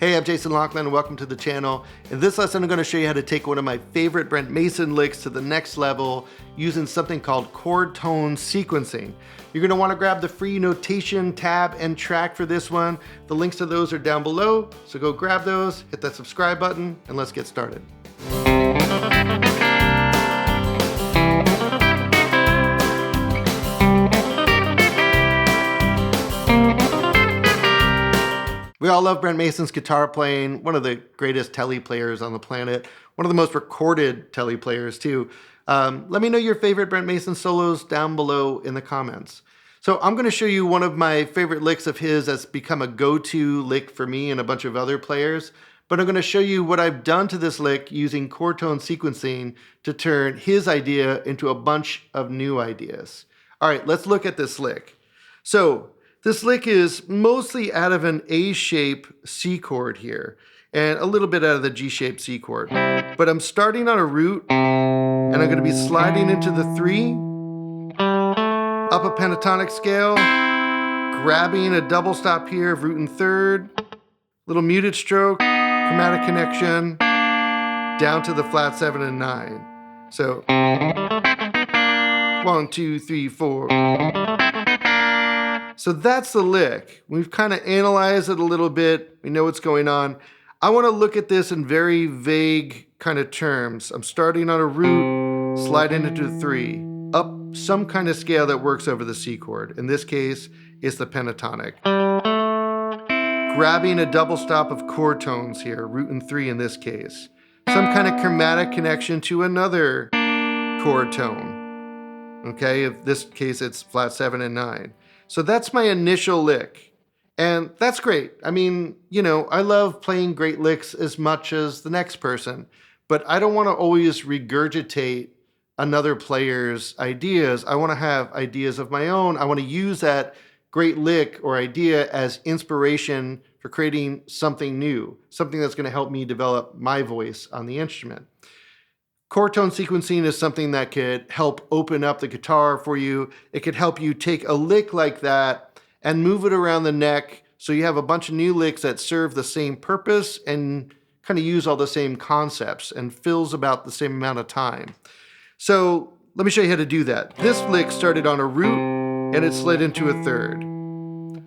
Hey, I'm Jason Loughlin and welcome to the channel. In this lesson, I'm going to show you how to take one of my favorite Brent Mason licks to the next level using something called chord tone sequencing. You're going to want to grab the free notation tab and track for this one. The links to those are down below, so go grab those, hit that subscribe button, and let's get started. We all love Brent Mason's guitar playing, one of the greatest telly players on the planet, one of the most recorded telly players too. Let me know your favorite Brent Mason solos down below in the comments. So I'm going to show you one of my favorite licks of his that's become a go-to lick for me and a bunch of other players, but I'm going to show you what I've done to this lick using chord tone sequencing to turn his idea into a bunch of new ideas. All right, let's look at this lick. So this lick is mostly out of an A-shape C chord here, and a little bit out of the G-shaped C chord. But I'm starting on a root, and I'm going to be sliding into the 3, up a pentatonic scale, grabbing a double stop here of root and third, little muted stroke, chromatic connection, down to the flat 7 and 9. So 1, 2, 3, 4. So that's the lick. We've kind of analyzed it a little bit. We know what's going on. I want to look at this in very vague kind of terms. I'm starting on a root, sliding into a 3, up some kind of scale that works over the C chord. In this case, it's the pentatonic. Grabbing a double stop of chord tones here, root and 3 in this case. Some kind of chromatic connection to another chord tone. Okay, in this case, it's flat 7 and 9. So that's my initial lick, and that's great. I mean, you know, I love playing great licks as much as the next person, but I don't want to always regurgitate another player's ideas. I want to have ideas of my own. I want to use that great lick or idea as inspiration for creating something new, something that's going to help me develop my voice on the instrument. Chord tone sequencing is something that could help open up the guitar for you. It could help you take a lick like that and move it around the neck so you have a bunch of new licks that serve the same purpose and kind of use all the same concepts and fills about the same amount of time. So let me show you how to do that. This lick started on a root and it slid into a third.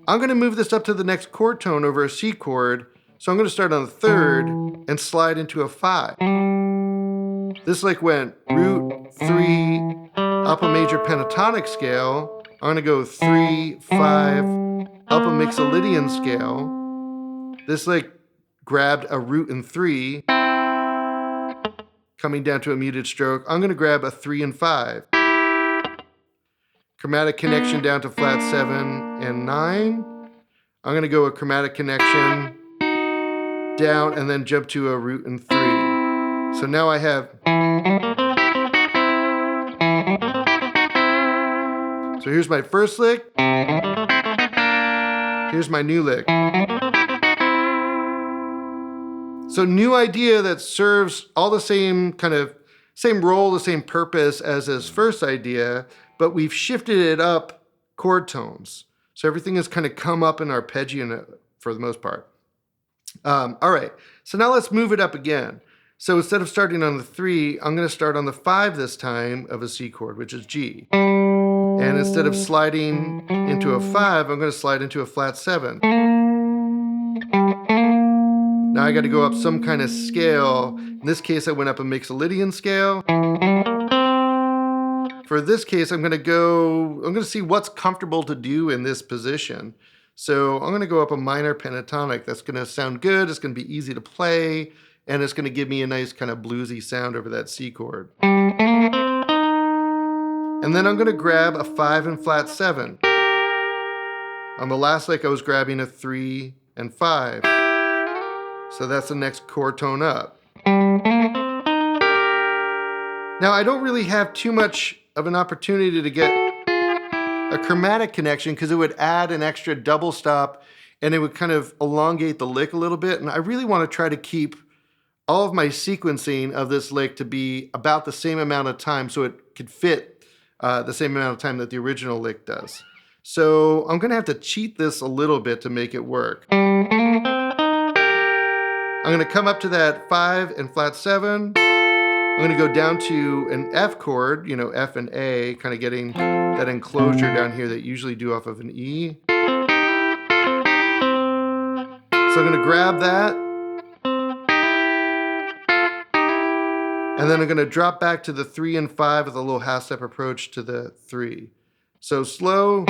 I'm going to move this up to the next chord tone over a C chord. So I'm going to start on the third and slide into a 5. This lick went root, 3, up a major pentatonic scale. I'm going to go 3, 5, up a mixolydian scale. This lick grabbed a root and 3, coming down to a muted stroke. I'm going to grab a 3 and 5. Chromatic connection down to flat 7 and 9. I'm going to go a chromatic connection down and then jump to a root and 3. So now I have. So here's my first lick. Here's my new lick. So new idea that serves all the same role, the same purpose as his first idea, but we've shifted it up chord tones. So everything has kind of come up in arpeggian for the most part. All right, so now let's move it up again. So instead of starting on the 3, I'm going to start on the 5 this time of a C chord, which is G. And instead of sliding into a 5, I'm going to slide into a flat 7. Now I got to go up some kind of scale. In this case, I went up a mixolydian scale. For this case, I'm going to see what's comfortable to do in this position. So I'm going to go up a minor pentatonic. That's going to sound good. It's going to be easy to play. And it's going to give me a nice kind of bluesy sound over that C chord. And then I'm going to grab a 5 and flat 7. On the last lick, I was grabbing a 3 and 5. So that's the next chord tone up. Now, I don't really have too much of an opportunity to get a chromatic connection because it would add an extra double stop and it would kind of elongate the lick a little bit. And I really want to try to keep all of my sequencing of this lick to be about the same amount of time so it could fit the same amount of time that the original lick does. So I'm going to have to cheat this a little bit to make it work. I'm gonna come up to that 5 and flat 7. I'm gonna go down to an F chord, you know, F and A, kind of getting that enclosure down here that you usually do off of an E. So I'm gonna grab that. And then I'm gonna drop back to the 3 and 5 with a little half step approach to the 3. So slow.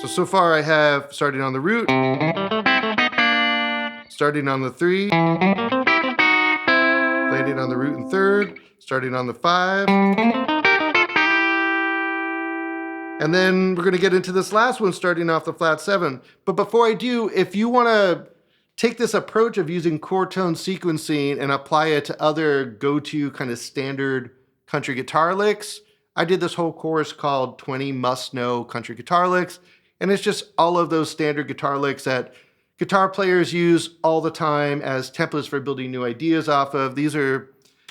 So far I have starting on the root, starting on the 3, landing on the root and 3rd, starting on the 5. And then we're gonna get into this last one starting off the flat 7. But before I do, if you wanna take this approach of using chord tone sequencing and apply it to other go-to kind of standard country guitar licks, I did this whole course called 20 must-know country guitar licks. And it's just all of those standard guitar licks that guitar players use all the time as templates for building new ideas off of. These are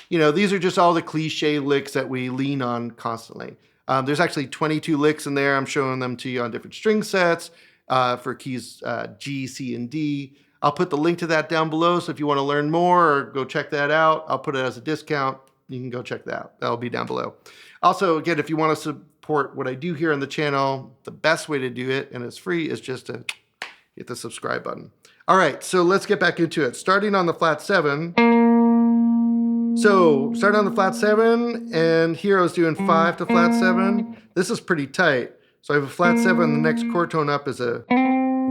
just all the cliche licks that we lean on constantly. There's actually 22 licks in there. I'm showing them to you on different string sets for keys G, C, and D. I'll put the link to that down below, so if you want to learn more or go check that out, I'll put it as a discount. You can go check that out. That'll be down below. Also, again, if you want to support what I do here on the channel, the best way to do it, and it's free, is just to hit the subscribe button. All right, so let's get back into it. Starting on the flat 7. So starting on the flat 7, and here I was doing 5 to flat 7. This is pretty tight. So I have a flat 7, the next chord tone up is a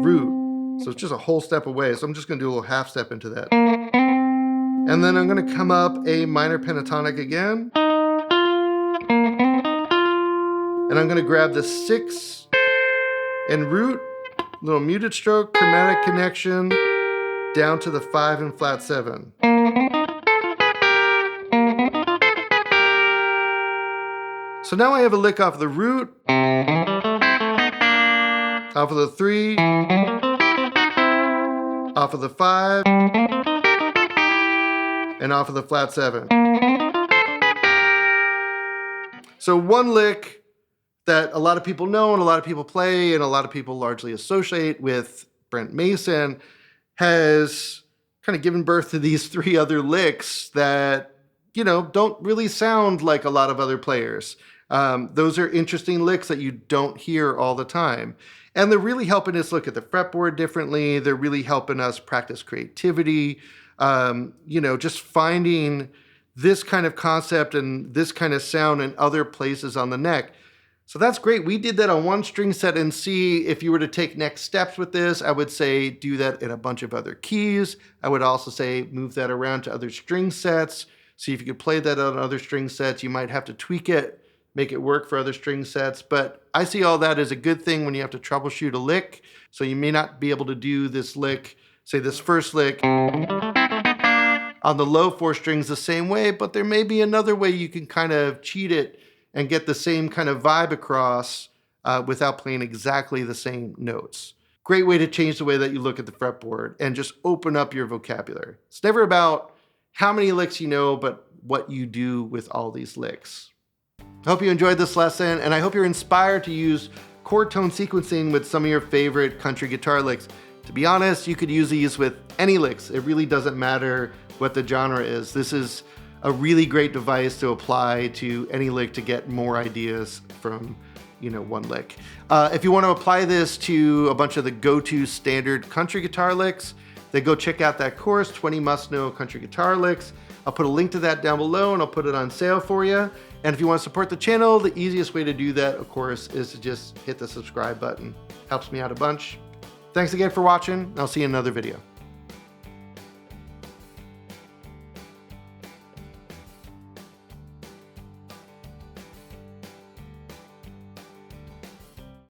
root. So it's just a whole step away. So I'm just gonna do a little half step into that. And then I'm gonna come up a minor pentatonic again. And I'm gonna grab the 6 and root, little muted stroke, chromatic connection, down to the 5 and flat 7. So now I have a lick off of the root, off of the 3, off of the 5, and off of the flat 7. So one lick that a lot of people know and a lot of people play and a lot of people largely associate with Brent Mason has kind of given birth to these 3 other licks that, you know, don't really sound like a lot of other players. Those are interesting licks that you don't hear all the time. And they're really helping us look at the fretboard differently. They're really helping us practice creativity. You know, just finding this kind of concept and this kind of sound in other places on the neck. So that's great. We did that on one string set in C. If you were to take next steps with this, I would say do that in a bunch of other keys. I would also say move that around to other string sets. See if you could play that on other string sets. You might have to tweak it, make it work for other string sets. But I see all that as a good thing when you have to troubleshoot a lick. So you may not be able to do this lick, say this first lick, on the low 4 strings the same way, but there may be another way you can kind of cheat it and get the same kind of vibe across without playing exactly the same notes. Great way to change the way that you look at the fretboard and just open up your vocabulary. It's never about how many licks you know, but what you do with all these licks. I hope you enjoyed this lesson, and I hope you're inspired to use chord tone sequencing with some of your favorite country guitar licks. To be honest, you could use these with any licks. It really doesn't matter what the genre is. This is a really great device to apply to any lick to get more ideas from, you know, one lick. If you want to apply this to a bunch of the go-to standard country guitar licks, then go check out that course, 20 must-know country guitar licks. I'll put a link to that down below and I'll put it on sale for you. And if you want to support the channel, the easiest way to do that, of course, is to just hit the subscribe button. Helps me out a bunch. Thanks again for watching. I'll see you in another video.